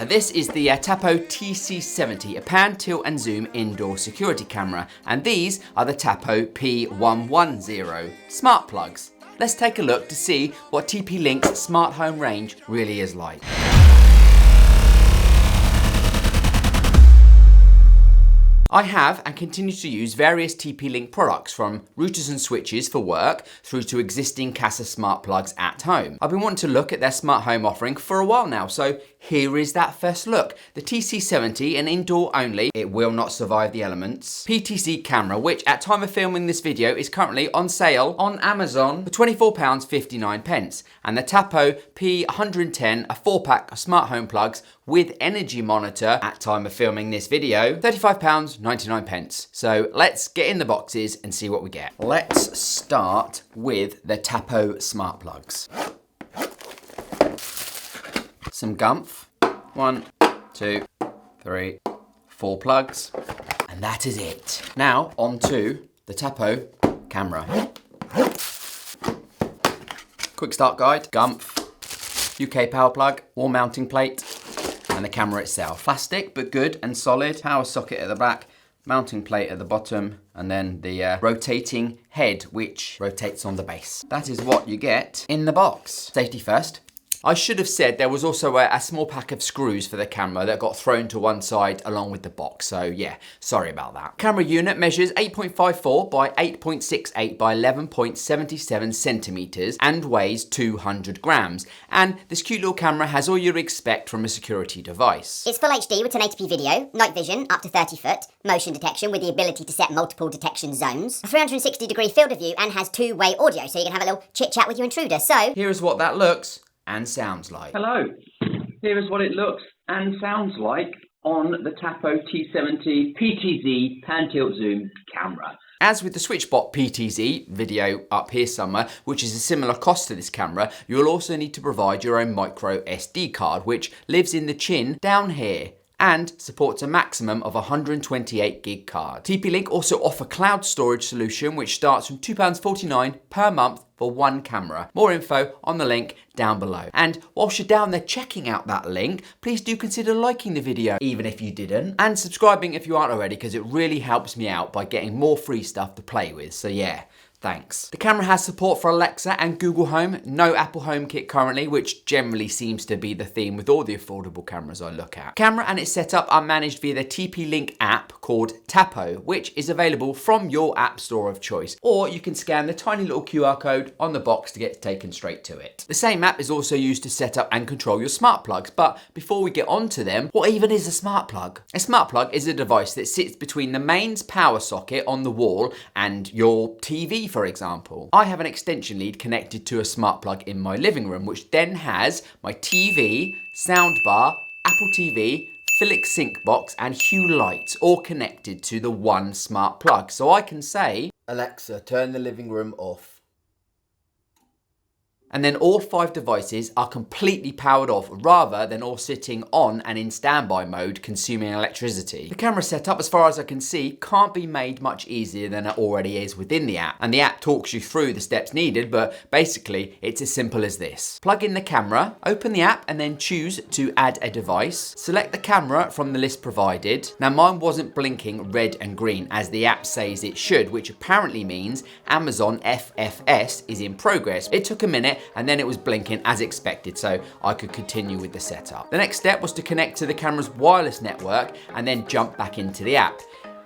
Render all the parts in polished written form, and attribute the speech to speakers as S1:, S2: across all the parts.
S1: This is the Tapo TC70, a pan, tilt and zoom indoor security camera, and these are the Tapo P110 Smart plugs. Let's take a look to see what TP-Link's smart home range really is like. I have and continue to use various TP-Link products, from routers and switches for work through to existing Casa smart plugs at home. I've been wanting to look at their smart home offering for a while now, so here is that first look. The TC70, an indoor only, it will not survive the elements, PTZ camera, which at time of filming this video is currently on sale on Amazon for £24.59, and the Tapo P110, a 4-pack of smart home plugs with energy monitor at time of filming this video, £35.99. So let's get in the boxes and see what we get. Let's start with the Tapo smart plugs. Some gumph. 1, 2, 3, 4 plugs. And that is it. Now onto the Tapo camera. Quick start guide, gumph, UK power plug, wall mounting plate, and the camera itself. Plastic, but good and solid. Power socket at the back, mounting plate at the bottom, and then the rotating head, which rotates on the base. That is what you get in the box. Safety first. I should have said there was also a small pack of screws for the camera that got thrown to one side along with the box, so yeah, sorry about that. Camera unit measures 8.54 by 8.68 by 11.77 centimeters and weighs 200 grams. And this cute little camera has all you'd expect from a security device.
S2: It's full HD with 1080p video, night vision up to 30 foot, motion detection with the ability to set multiple detection zones, a 360-degree field of view, and has two-way audio, so you can have a little chit-chat with your intruder. So
S1: here is what that looks and sounds like.
S3: Hello, here is what it looks and sounds like on the Tapo T70 PTZ pan tilt zoom camera.
S1: As with the SwitchBot PTZ, video up here somewhere, which is a similar cost to this camera, you'll also need to provide your own micro SD card, which lives in the chin down here and supports a maximum of 128 gig card. TP-Link also offer cloud storage solution, which starts from £2.49 per month for one camera. More info on the link down below. And whilst you're down there checking out that link, please do consider liking the video, even if you didn't, and subscribing if you aren't already, because it really helps me out by getting more free stuff to play with. So yeah, thanks. The camera has support for Alexa and Google Home, no Apple HomeKit currently, which generally seems to be the theme with all the affordable cameras I look at. Camera and its setup are managed via the TP-Link app called Tapo, which is available from your app store of choice, or you can scan the tiny little QR code on the box to get taken straight to it. The same app is also used to set up and control your smart plugs, but before we get on to them, what even is a smart plug? A smart plug is a device that sits between the mains power socket on the wall and your TV, for example. I have an extension lead connected to a smart plug in my living room, which then has my TV, soundbar, Apple TV, Philips sync box and Hue lights all connected to the one smart plug. So I can say, Alexa, turn the living room off. And then all 5 devices are completely powered off rather than all sitting on and in standby mode consuming electricity. The camera setup, as far as I can see, can't be made much easier than it already is within the app. And the app talks you through the steps needed, but basically it's as simple as this. Plug in the camera, open the app and then choose to add a device. Select the camera from the list provided. Now mine wasn't blinking red and green as the app says it should, which apparently means Amazon FFS is in progress. It took a minute and then it was blinking as expected, so I could continue with the setup. The next step was to connect to the camera's wireless network and then jump back into the app.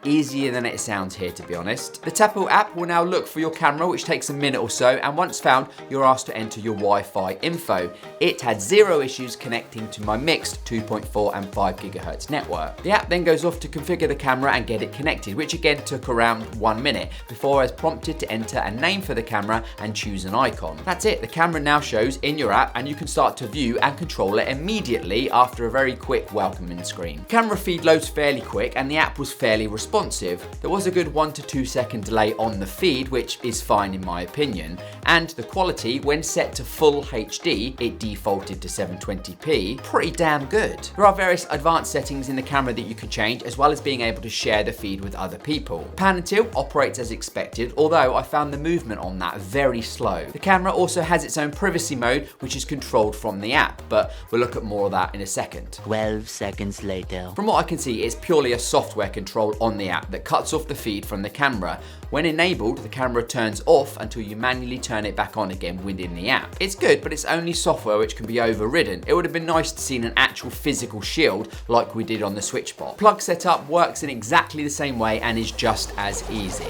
S1: Easier than it sounds here, to be honest. The Tapo app will now look for your camera, which takes a minute or so, and once found, you're asked to enter your Wi-Fi info. It had 0 issues connecting to my mixed 2.4 and 5 GHz network. The app then goes off to configure the camera and get it connected, which again took around 1 minute before I was prompted to enter a name for the camera and choose an icon. That's it, the camera now shows in your app and you can start to view and control it immediately after a very quick welcoming screen. Camera feed loads fairly quick and the app was fairly responsive. responsive. There was a good 1 to 2 second delay on the feed, which is fine in my opinion, and the quality, when set to full HD, it defaulted to 720p, pretty damn good. There are various advanced settings in the camera that you can change, as well as being able to share the feed with other people. Pan and tilt operates as expected, although I found the movement on that very slow. The camera also has its own privacy mode, which is controlled from the app, but we'll look at more of that in a second.
S4: 12 seconds later.
S1: From what I can see, it's purely a software control on the app that cuts off the feed from the camera. When enabled, the camera turns off until you manually turn it back on again within the app. It's good, but it's only software which can be overridden. It would have been nice to see an actual physical shield like we did on the SwitchBot. Plug setup works in exactly the same way and is just as easy.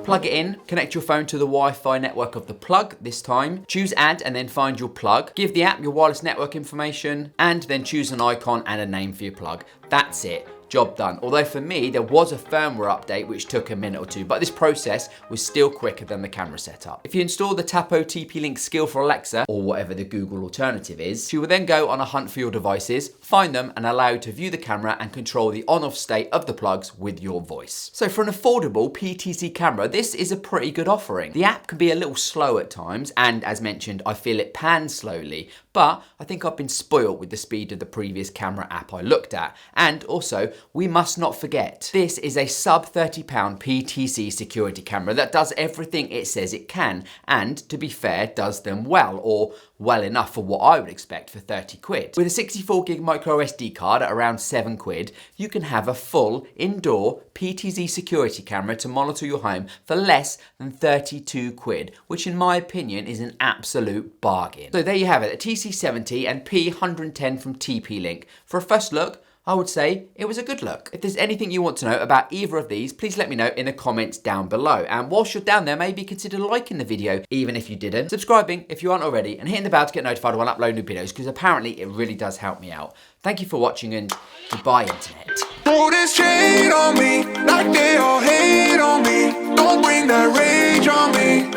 S1: Plug it in, connect your phone to the Wi-Fi network of the plug this time, choose add and then find your plug, give the app your wireless network information, and then choose an icon and a name for your plug. That's it. Job done. Although for me, there was a firmware update which took a minute or two, but this process was still quicker than the camera setup. If you install the Tapo TP-Link skill for Alexa, or whatever the Google alternative is, she will then go on a hunt for your devices, find them, and allow you to view the camera and control the on-off state of the plugs with your voice. So for an affordable PTZ camera, this is a pretty good offering. The app can be a little slow at times, and as mentioned, I feel it pans slowly, but I think I've been spoiled with the speed of the previous camera app I looked at. And also, we must not forget, this is a sub £30 PTZ security camera that does everything it says it can, and to be fair, does them well, or well enough for what I would expect for 30 quid. With a 64 gig micro SD card at around 7 quid, you can have a full indoor PTZ security camera to monitor your home for less than 32 quid, which in my opinion is an absolute bargain. So there you have it, a TC70 and P110 from TP-Link. For a first look, I would say it was a good look. If there's anything you want to know about either of these, please let me know in the comments down below. And whilst you're down there, maybe consider liking the video, even if you didn't, subscribing if you aren't already, and hitting the bell to get notified when I upload new videos, because apparently it really does help me out. Thank you for watching, and goodbye, internet.
S5: Throw this shade on me, like they all hate on me. Don't bring that rage on me.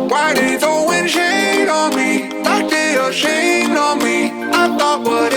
S5: Why they throwing shade on me, like they ashamed on me? I thought what